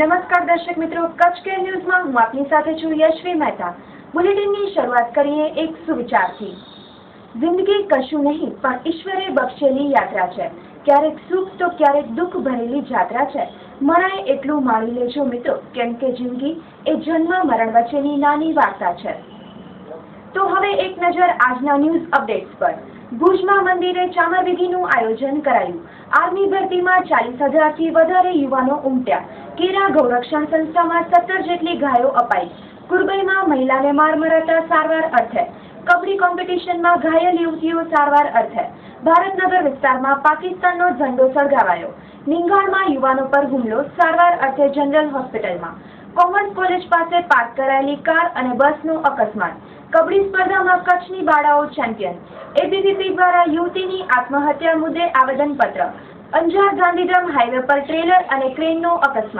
નમસ્કાર દર્શક મિત્રો, કચ્છ કેર ન્યૂઝમાં હું આપની સાથે છું યશવી મહેતા। બુલેટિનની શરૂઆત કરીએ એક સુવિચારથી। જિંદગી કશું નહીં પણ ઈશ્વરે બક્ષેલી યાત્રા છે। ક્યારેક સુખ તો ક્યારેક દુઃખ ભરેલી જાત્રા છે। મરાય એટલું માણી લેજો મિત્રો, કેમ કે જિંદગી એ જન્મ મરણ વચ્ચેની નાની વાર્તા છે। તો હવે એક નજર આજના ન્યૂઝ અપડેટ્સ પર। ભુજમાં મંદિરે ચામર વિધિનું આયોજન કરાયું। આર્મી ભરતીમાં 40,000થી વધારે યુવાનો ઉમટ્યા। કેરા ગૌરક્ષણ સંસ્થામાં 17 જેટલી ગાયો અપાઈ। કુરબઈમાં મહિલાને માર મરાતા સારવાર અર્થે। કબડ્ડી કોમ્પિટિશનમાં ઘાયલ યુવતીઓ સારવાર અર્થે। ભારતનગર વિસ્તારમાં પાકિસ્તાનનો ઝંડો સળગાવાયો। નિંગાળમાં યુવાનો પર હુમલો, સારવાર અર્થે જનરલ હોસ્પિટલમાં। કોમર્સ કોલેજ પાસે પાર્ક કરાયેલી કાર અને બસનો અકસ્માત। કબડ્ડી સ્પર્ધામાં કચ્છની બાળાઓ ચેમ્પિયન। એબીવીપી દ્વારા યુવતીની આત્મહત્યા મુદ્દે આવેદનપત્ર। અંજાર ગાંધીધામ હાઈવે પર ટ્રેલર અને ક્રેનનો અકસ્માત।